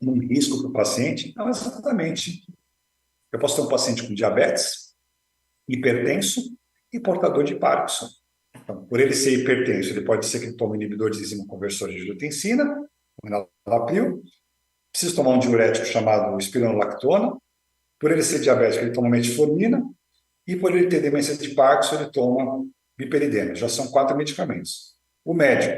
num risco para o paciente. Não, exatamente. Eu posso ter um paciente com diabetes, hipertenso e portador de Parkinson. Então, por ele ser hipertenso, ele pode ser que ele tome inibidor de enzima conversora de angiotensina, o enalapril, precisa tomar um diurético chamado espironolactona. Por ele ser diabético, ele toma metformina, e por ele ter demência de Parkinson, ele toma biperidina. Já são 4 medicamentos. O médico,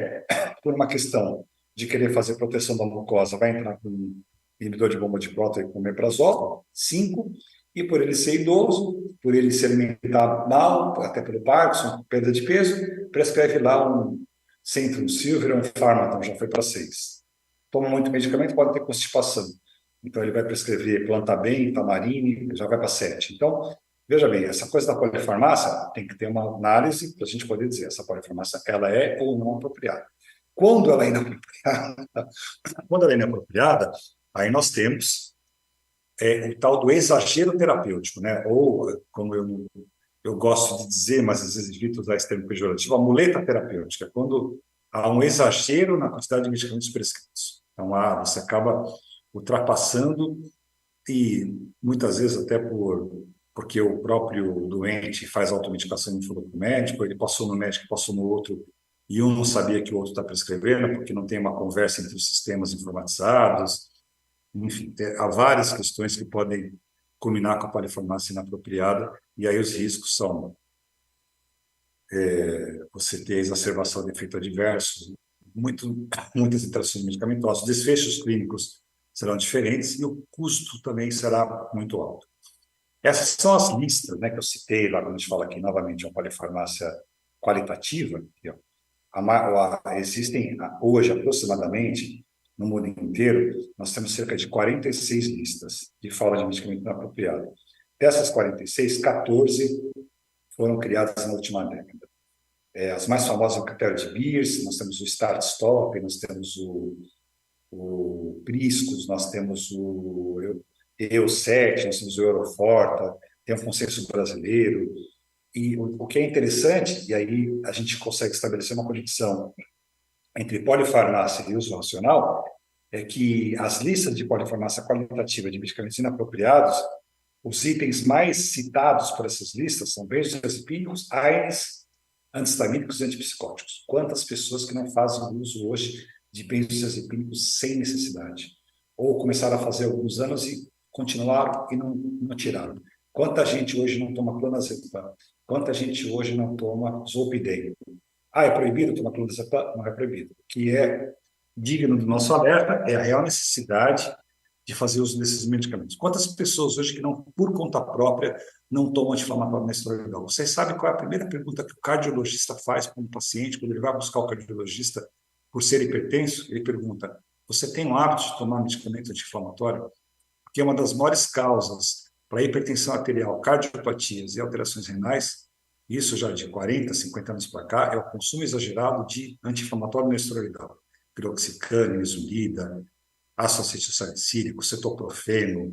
por uma questão de querer fazer proteção da mucosa, vai entrar com um inibidor de bomba de próton e com omeprazol, 5, e por ele ser idoso, por ele se alimentar mal, até pelo Parkinson, perda de peso, prescreve lá um Centrum Silver, um Pharmaton, já foi para 6. Toma muito medicamento, pode ter constipação. Então, ele vai prescrever Plantabem, Tamarine, já vai para 7. Então, veja bem, essa coisa da polifarmácia tem que ter uma análise para a gente poder dizer essa polifarmácia ela é ou não apropriada. Quando ela é inapropriada, aí nós temos o tal do exagero terapêutico, né? Ou, como eu gosto de dizer, mas às vezes evito usar esse termo pejorativo, a muleta terapêutica, quando há um exagero na quantidade de medicamentos prescritos. Então, você acaba ultrapassando e muitas vezes até porque o próprio doente faz automedicação e não falou com o médico, ele passou no médico, passou no outro, e um não sabia que o outro está prescrevendo, porque não tem uma conversa entre os sistemas informatizados. Enfim, há várias questões que podem culminar com a polifarmácia inapropriada, e aí os riscos são você ter exacerbação de efeito adverso, muitas interações medicamentosas, desfechos clínicos serão diferentes e o custo também será muito alto. Essas são as listas, né, que eu citei lá, quando a gente fala aqui novamente, uma polifarmácia qualitativa. Existem hoje, aproximadamente, no mundo inteiro, nós temos cerca de 46 listas de fala de medicamento inapropriado. Dessas 46, 14 foram criadas na última década. As mais famosas é o critério de Beers, nós temos o Start-Stop, nós temos o Priscos, nós temos o EU7, nós temos o Euroforta, tem o consenso brasileiro. E o que é interessante, e aí a gente consegue estabelecer uma conexão entre polifarmácia e uso racional, é que as listas de polifarmácia qualitativa de medicamentos inapropriados, os itens mais citados por essas listas são benzodiazepínicos, AINES, antistamínicos e antipsicóticos. Quantas pessoas que não fazem uso hoje de benzodiazepínicos sem necessidade? Ou começaram a fazer alguns anos e continuaram e não tiraram? Quanta gente hoje não toma clonazepam? Quanta gente hoje não toma Zolpidem? É proibido tomar clonazepam? Não é proibido. O que é digno do nosso alerta é a real necessidade de fazer uso desses medicamentos. Quantas pessoas hoje que não, por conta própria, não tomam anti-inflamatório não esteroidal? Vocês sabem qual é a primeira pergunta que o cardiologista faz para um paciente quando ele vai buscar o cardiologista por ser hipertenso? Ele pergunta: você tem o hábito de tomar medicamento anti-inflamatório? Porque uma das maiores causas para hipertensão arterial, cardiopatias e alterações renais, isso já de 40, 50 anos para cá, é o consumo exagerado de anti-inflamatório não esteroidal. Piroxicana, isolida, ácido acetilsalicílico, cetoprofeno,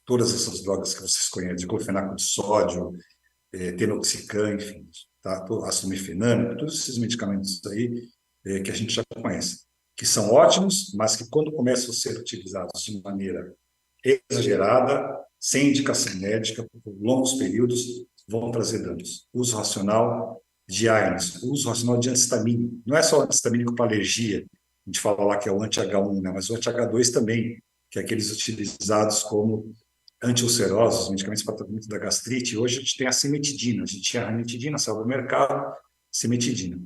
todas essas drogas que vocês conhecem, diclofenaco de sódio, tenoxicam, enfim, tá? Ácido mefenâmico, todos esses medicamentos aí que a gente já conhece, que são ótimos, mas que quando começam a ser utilizados de maneira exagerada, sem indicação médica, por longos períodos, vão trazer danos. Uso racional de AINES, uso racional de antistamínico. Não é só antistamínico para alergia, a gente fala lá que é o anti-H1, né? Mas o anti-H2 também, que é aqueles utilizados como antiulcerosos, medicamentos para tratamento da gastrite. Hoje a gente tem a cimetidina, a gente tinha a ranitidina, saiu do mercado, cimetidina.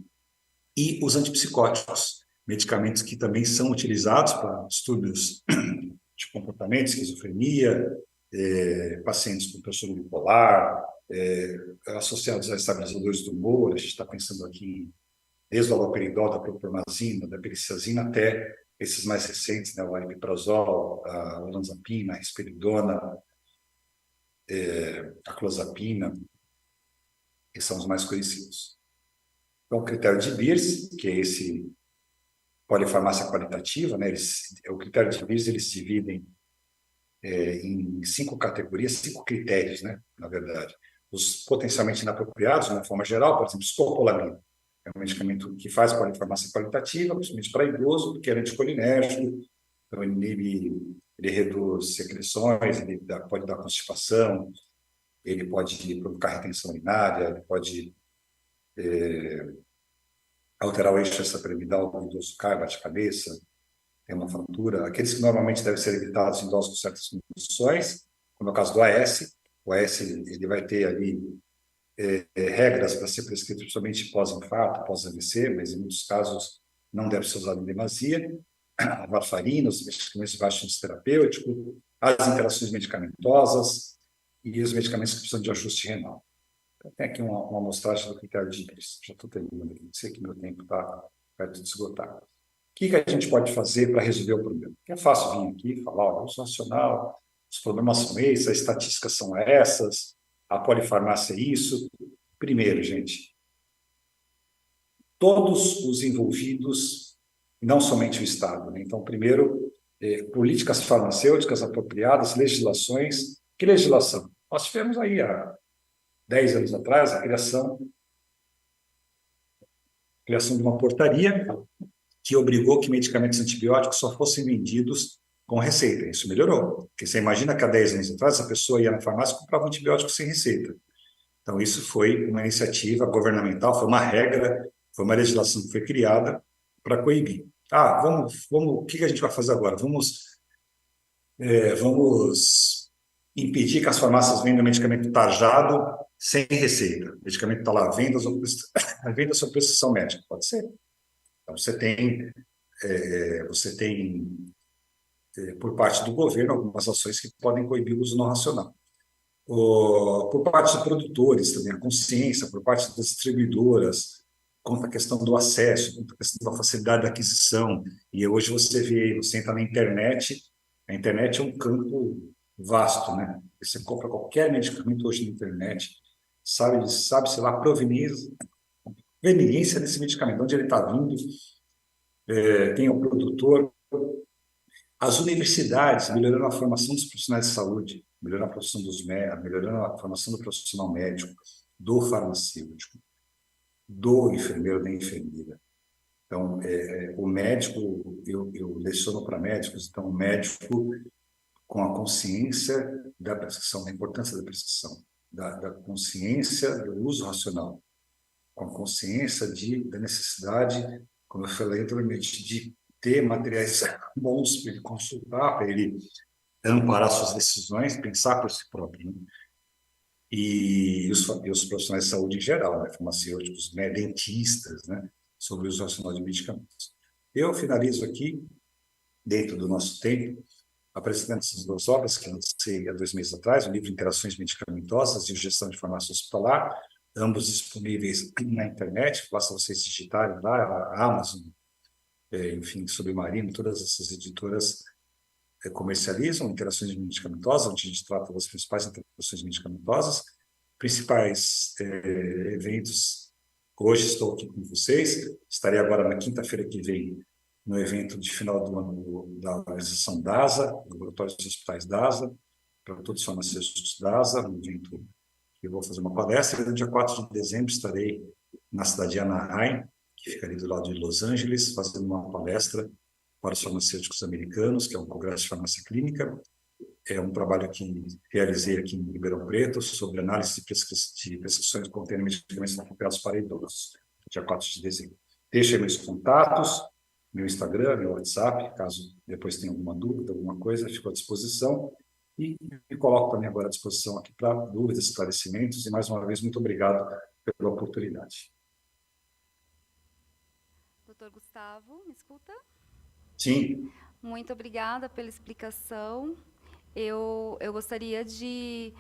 E os antipsicóticos, medicamentos que também são utilizados para distúrbios de comportamento, esquizofrenia, pacientes com transtorno bipolar, associados a estabilizadores do humor. A gente está pensando aqui desde o haloperidol, da clopramazina, da pericazina, até esses mais recentes, né, o aripiprazol, a olanzapina, a risperidona, a clozapina, que são os mais conhecidos. Então, o critério de Beers, que é esse polifarmácia qualitativa, né, o critério de Beers, eles se dividem em 5 categorias, 5 critérios, né, na verdade. Os potencialmente inapropriados, de uma forma geral, por exemplo, scopolamina. É um medicamento que faz polifarmácia qualitativa, principalmente para idoso, porque é anticolinérgico, então ele reduz secreções, pode dar constipação, ele pode provocar retenção urinária, ele pode alterar o eixo extrapiramidal do idoso, cai, bate a cabeça, tem uma fratura. Aqueles que normalmente devem ser evitados em idosos com certas condições, como é o caso do AS. O AS ele vai ter ali regras para ser prescrito principalmente pós-infarto, pós-AVC, mas em muitos casos não deve ser usado em demasia. A varfarina, os medicamentos de baixo índice terapêutico, as interações medicamentosas e os medicamentos que precisam de ajuste renal. Então, tem aqui uma amostragem do critério de Beers. Já estou terminando aqui, sei que meu tempo está perto de esgotar. O que a gente pode fazer para resolver o problema? É fácil vir aqui e falar, o uso racional, os problemas são esses, as estatísticas são essas, a polifarmácia é isso. Primeiro, gente, todos os envolvidos, não somente o Estado, né? Então, primeiro, políticas farmacêuticas apropriadas, legislações. Que legislação? Nós tivemos aí, há 10 anos atrás, a criação de uma portaria que obrigou que medicamentos antibióticos só fossem vendidos com receita. Isso melhorou, porque você imagina que há 10 anos atrás a pessoa ia na farmácia e comprava um antibiótico sem receita. Então, isso foi uma iniciativa governamental, foi uma regra, foi uma legislação que foi criada para coibir. Vamos, o que a gente vai fazer agora? Vamos impedir que as farmácias vendam medicamento tarjado sem receita. O medicamento está lá, venda sob prescrição médica. Pode ser. Então, você tem por parte do governo, algumas ações que podem coibir o uso não racional. Por parte dos produtores também, a consciência, por parte das distribuidoras, contra a questão do acesso, contra a questão da facilidade da aquisição. E hoje você entra na internet, a internet é um campo vasto, né? Você compra qualquer medicamento hoje na internet, sabe-se lá, a proveniência desse medicamento, onde ele está vindo, tem o produtor, as universidades melhorando a formação dos profissionais de saúde, melhorando a profissão melhorando a formação do profissional médico, do farmacêutico, do enfermeiro, da enfermeira. Então, o médico, eu leciono para médicos, então, o médico com a consciência da prescrição, da importância da prescrição, da consciência do uso racional, com a consciência da necessidade, como eu falei anteriormente, de ter materiais bons para ele consultar, para ele amparar suas decisões, pensar por si próprio, né? E os profissionais de saúde em geral, né? Farmacêuticos, dentistas, né? Sobre o uso racional de medicamentos. Eu finalizo aqui, dentro do nosso tempo, apresentando essas 2 obras que eu lancei há 2 meses atrás, o livro Interações Medicamentosas e Gestão de Farmácia Hospitalar, ambos disponíveis na internet, basta vocês digitarem lá, a Amazon, enfim, Submarino, todas essas editoras comercializam interações medicamentosas, onde a gente trata das principais interações medicamentosas, principais eventos. Hoje estou aqui com vocês, estarei agora na quinta-feira que vem no evento de final do ano da organização DASA, Laboratórios dos Hospitais DASA, para todos os farmacêuticos DASA, um evento que eu vou fazer uma palestra, e no dia 4 de dezembro estarei na cidade de Anaheim, que fica ali do lado de Los Angeles, fazendo uma palestra para os farmacêuticos americanos, que é um congresso de farmácia clínica. É um trabalho que realizei aqui em Ribeirão Preto sobre análise de prescrições contendo medicamentos apropriados para idosos, dia 4 de dezembro. Deixe aí meus contatos, meu Instagram, meu WhatsApp, caso depois tenha alguma dúvida, alguma coisa, fico à disposição. E me coloco também agora à disposição aqui para dúvidas, esclarecimentos, e mais uma vez, muito obrigado pela oportunidade. Doutor Gustavo, me escuta? Sim. Muito obrigada pela explicação. Eu gostaria de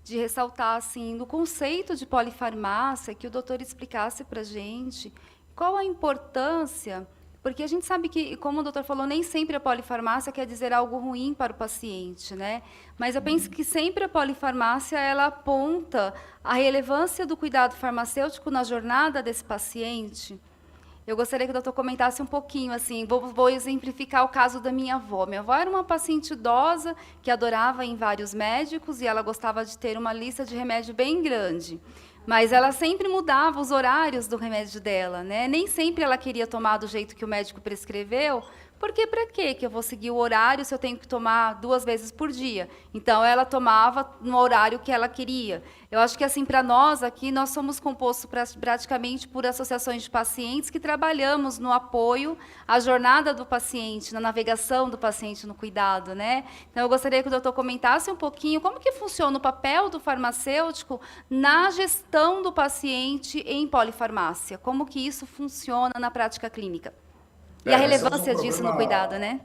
ressaltar, assim, no conceito de polifarmácia, que o doutor explicasse para a gente qual a importância, porque a gente sabe que, como o doutor falou, nem sempre a polifarmácia quer dizer algo ruim para o paciente, né? Mas eu penso que sempre a polifarmácia, ela aponta a relevância do cuidado farmacêutico na jornada desse paciente. Eu gostaria que o doutor comentasse um pouquinho, assim, vou exemplificar o caso da minha avó. Minha avó era uma paciente idosa que adorava ir em vários médicos e ela gostava de ter uma lista de remédio bem grande. Mas ela sempre mudava os horários do remédio dela, né? Nem sempre ela queria tomar do jeito que o médico prescreveu, porque para que eu vou seguir o horário se eu tenho que tomar 2 vezes por dia? Então, ela tomava no horário que ela queria. Eu acho que, assim, para nós aqui, nós somos compostos praticamente por associações de pacientes que trabalhamos no apoio à jornada do paciente, na navegação do paciente no cuidado, né? Então, eu gostaria que o doutor comentasse um pouquinho como que funciona o papel do farmacêutico na gestão do paciente em polifarmácia. Como que isso funciona na prática clínica? E a Nós temos um relevância disso no cuidado, problema. né?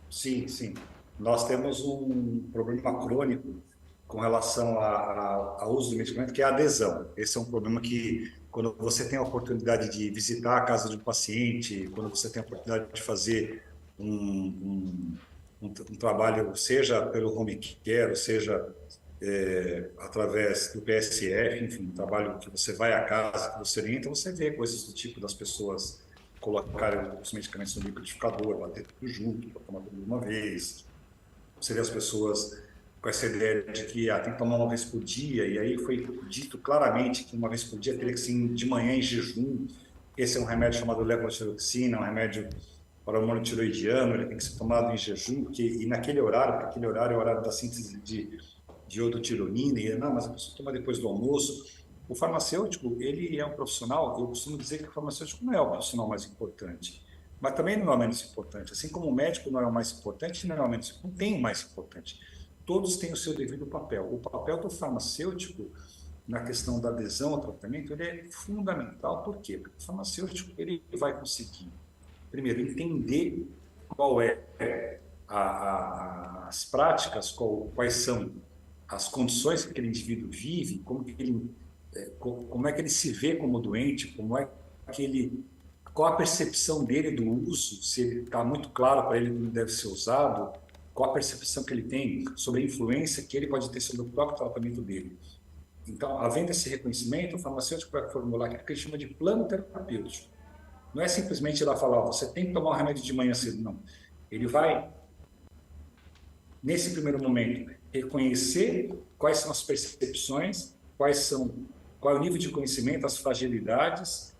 Sim, sim. Nós temos um problema crônico com relação ao uso do medicamento, que é a adesão. Esse é um problema que, quando você tem a oportunidade de visitar a casa de um paciente, quando você tem a oportunidade de fazer um trabalho, seja pelo home care, ou seja através do PSF, enfim, um trabalho que você vai à casa, que você orienta, você vê coisas do tipo das pessoas colocarem os medicamentos no liquidificador, bater tudo junto, para tomar tudo de uma vez. Você vê as pessoas com essa ideia de que tem que tomar uma vez por dia, e aí foi dito claramente que uma vez por dia teria que ser de manhã em jejum. Esse é um remédio chamado levotiroxina, um remédio para o hormônio tiroidiano, ele tem que ser tomado em jejum, e naquele horário, porque aquele horário é o horário da síntese de iodotironina, e não, mas a pessoa toma depois do almoço. O farmacêutico, ele é um profissional, eu costumo dizer que o farmacêutico não é o profissional mais importante, mas também não é o menos importante. Assim como o médico não é o mais importante, não é o menos, não tem o mais importante. Todos têm o seu devido papel. O papel do farmacêutico na questão da adesão ao tratamento, ele é fundamental. Por quê? Porque o farmacêutico, ele vai conseguir, primeiro, entender qual é as práticas, quais são as condições que aquele indivíduo vive, como é que ele se vê como doente, qual a percepção dele do uso, se ele está muito claro para ele como deve ser usado, qual a percepção que ele tem sobre a influência que ele pode ter sobre o próprio tratamento dele. Então, havendo esse reconhecimento, o farmacêutico vai formular aquilo que ele chama de plano terapêutico. Não é simplesmente ir lá falar, você tem que tomar um remédio de manhã cedo, não. Ele vai, nesse primeiro momento, reconhecer quais são as percepções, qual é o nível de conhecimento, as fragilidades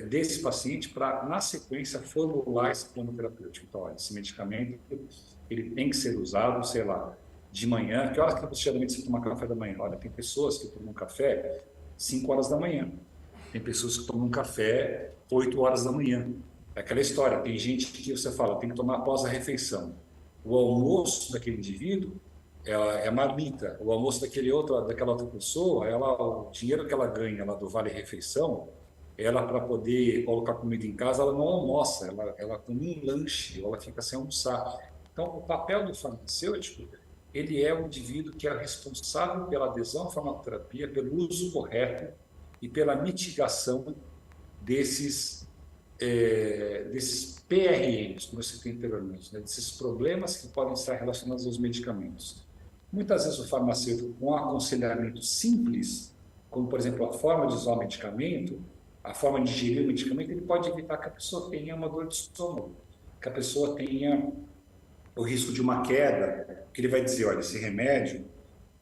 desse paciente, para, na sequência, formular esse plano terapêutico. Então, olha, esse medicamento ele tem que ser usado, sei lá, de manhã. Que horas que geralmente você toma café da manhã? Olha, tem pessoas que tomam café 5 horas da manhã. Tem pessoas que tomam café 8 horas da manhã. É aquela história, tem gente que você fala, tem que tomar após a refeição. O almoço daquele indivíduo é marmita. O almoço daquela outra pessoa, o dinheiro que ela ganha lá do Vale Refeição, ela, para poder colocar comida em casa, ela não almoça, ela come um lanche, ela fica sem almoçar. Então, o papel do farmacêutico, ele é o indivíduo que é responsável pela adesão à farmacoterapia, pelo uso correto e pela mitigação desses PRNs, como eu citei anteriormente, né? Desses problemas que podem estar relacionados aos medicamentos. Muitas vezes o farmacêutico, com um aconselhamento simples, como, por exemplo, a forma de usar o medicamento, a forma de ingerir o medicamento, ele pode evitar que a pessoa tenha uma dor de estômago, que a pessoa tenha o risco de uma queda, que ele vai dizer, olha, esse remédio,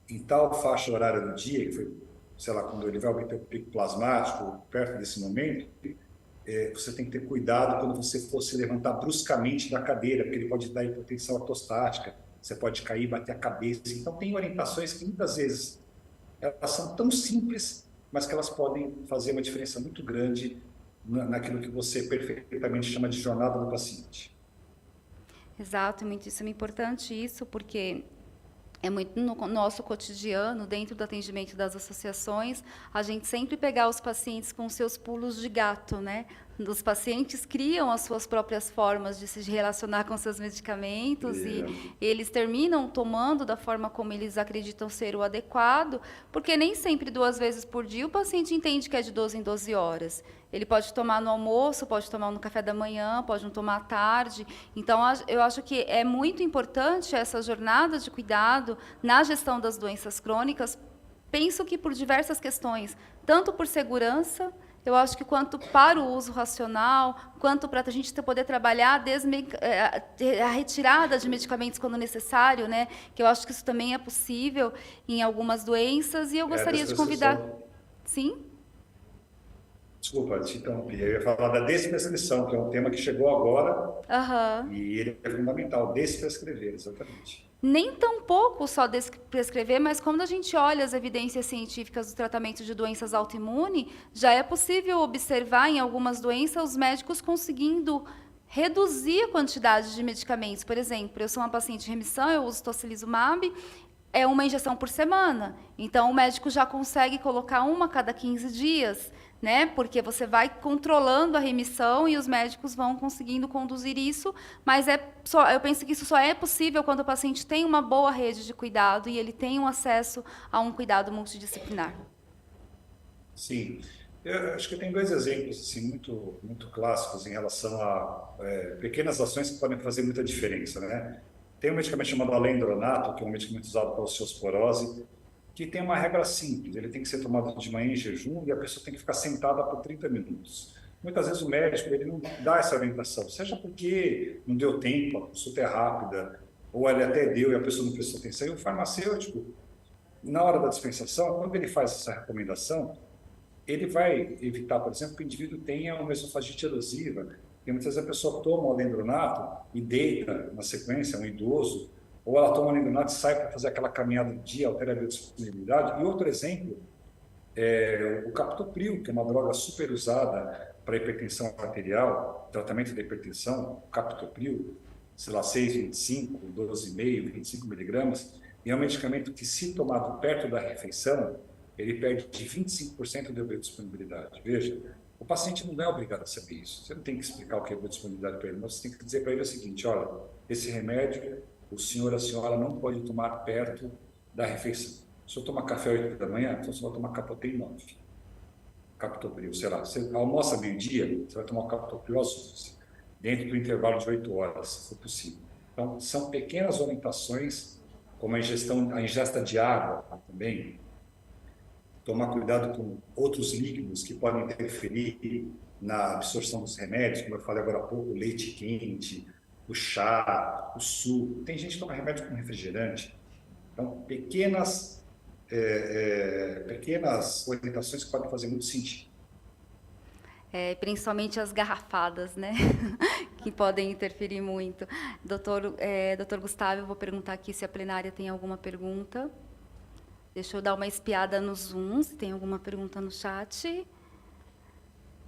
em tal faixa horária do dia, que foi, sei lá, quando ele vai obter o pico plasmático, perto desse momento, você tem que ter cuidado quando você for se levantar bruscamente da cadeira, porque ele pode dar hipotensão ortostática, você pode cair e bater a cabeça. Então, tem orientações que muitas vezes elas são tão simples, mas que elas podem fazer uma diferença muito grande naquilo que você perfeitamente chama de jornada do paciente. Exato, é muitíssimo importante isso, porque é muito no nosso cotidiano, dentro do atendimento das associações, a gente sempre pegar os pacientes com seus pulos de gato, né? Os pacientes criam as suas próprias formas de se relacionar com seus medicamentos e eles terminam tomando da forma como eles acreditam ser o adequado, porque nem sempre 2 vezes por dia o paciente entende que é de 12 em 12 horas. Ele pode tomar no almoço, pode tomar no café da manhã, pode não tomar à tarde. Então, eu acho que é muito importante essa jornada de cuidado na gestão das doenças crônicas. Penso que por diversas questões, tanto por segurança, eu acho que quanto para o uso racional, quanto para a gente poder trabalhar a retirada de medicamentos quando necessário, né? Que eu acho que isso também é possível em algumas doenças. E eu gostaria de convidar... Sim? Desculpa, te interrompi. Eu ia falar da desprescrição, que é um tema que chegou agora, e ele é fundamental, desprescrever, exatamente. Nem tão pouco só prescrever, mas quando a gente olha as evidências científicas do tratamento de doenças autoimunes, já é possível observar em algumas doenças os médicos conseguindo reduzir a quantidade de medicamentos. Por exemplo, eu sou uma paciente de remissão, eu uso tocilizumab, é uma injeção por semana. Então, o médico já consegue colocar uma a cada 15 dias, né? Porque você vai controlando a remissão e os médicos vão conseguindo conduzir isso, mas eu penso que isso só é possível quando o paciente tem uma boa rede de cuidado e ele tem um acesso a um cuidado multidisciplinar. Sim, eu acho que tem 2 exemplos assim, muito clássicos em relação a pequenas ações que podem fazer muita diferença, né? Tem um medicamento chamado alendronato, que é um medicamento usado para osteoporose, que tem uma regra simples, ele tem que ser tomado de manhã em jejum e a pessoa tem que ficar sentada por 30 minutos. Muitas vezes o médico ele não dá essa orientação, seja porque não deu tempo, a consulta é rápida, ou ele até deu e a pessoa não prestou atenção. E o farmacêutico, na hora da dispensação, quando ele faz essa recomendação, ele vai evitar, por exemplo, que o indivíduo tenha uma esofagite erosiva, porque muitas vezes a pessoa toma o alendronato e deita na sequência, um idoso, ou ela toma alendronato e sai para fazer aquela caminhada do dia, altera a biodisponibilidade. E outro exemplo é o captopril, que é uma droga super usada para hipertensão arterial, tratamento da hipertensão, o captopril, sei lá, 6,25, 12,5, 25 miligramas, e é um medicamento que, se tomado perto da refeição, ele perde de 25% de biodisponibilidade. Veja, o paciente não é obrigado a saber isso. Você não tem que explicar o que é biodisponibilidade para ele, mas você tem que dizer para ele o seguinte: olha, esse remédio o senhor, a senhora não pode tomar perto da refeição. Se eu tomar café 8 da manhã, então você vai tomar captopril 9. Captopril, sei lá, você almoça meio-dia, você vai tomar o captopril às 11, dentro do intervalo de 8 horas, se for possível. Então, são pequenas orientações, como a ingesta de água também, tomar cuidado com outros líquidos que podem interferir na absorção dos remédios, como eu falei agora há pouco, o leite quente, o chá, o suco. Tem gente que toma remédio com refrigerante. Então, pequenas orientações que podem fazer muito sentido. Principalmente as garrafadas, né? Que podem interferir muito. Doutor Gustavo, eu vou perguntar aqui se a plenária tem alguma pergunta. Deixa eu dar uma espiada no Zoom, se tem alguma pergunta no chat.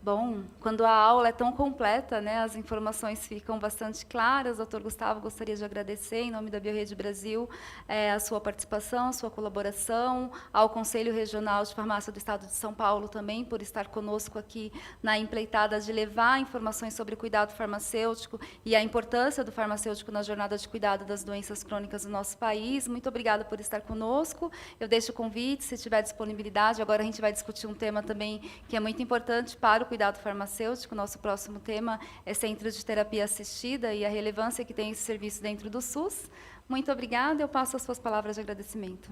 Bom, quando a aula é tão completa, né, as informações ficam bastante claras. Doutor Gustavo, gostaria de agradecer, em nome da Biorrede Brasil, a sua participação, a sua colaboração, ao Conselho Regional de Farmácia do Estado de São Paulo também, por estar conosco aqui na empreitada de levar informações sobre cuidado farmacêutico e a importância do farmacêutico na jornada de cuidado das doenças crônicas do nosso país. Muito obrigada por estar conosco. Eu deixo o convite, se tiver disponibilidade. Agora a gente vai discutir um tema também que é muito importante para o cuidado farmacêutico. Nosso próximo tema é Centro de Terapia Assistida e a relevância que tem esse serviço dentro do SUS. Muito obrigada, eu passo as suas palavras de agradecimento.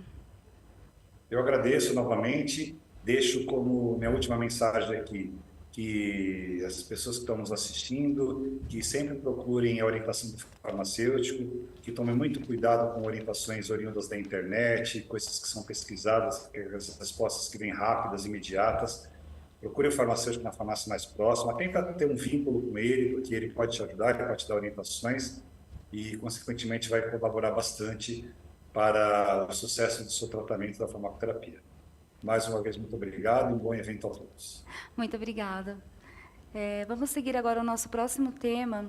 Eu agradeço novamente, deixo como minha última mensagem aqui, que as pessoas que estão nos assistindo, que sempre procurem a orientação do farmacêutico, que tomem muito cuidado com orientações oriundas da internet, coisas que são pesquisadas, as respostas que vêm rápidas, imediatas. Procure o farmacêutico na farmácia mais próxima, tenta ter um vínculo com ele, porque ele pode te ajudar, ele pode te dar orientações e, consequentemente, vai colaborar bastante para o sucesso do seu tratamento da farmacoterapia. Mais uma vez, muito obrigado e um bom evento a todos. Muito obrigada. Vamos seguir agora o nosso próximo tema,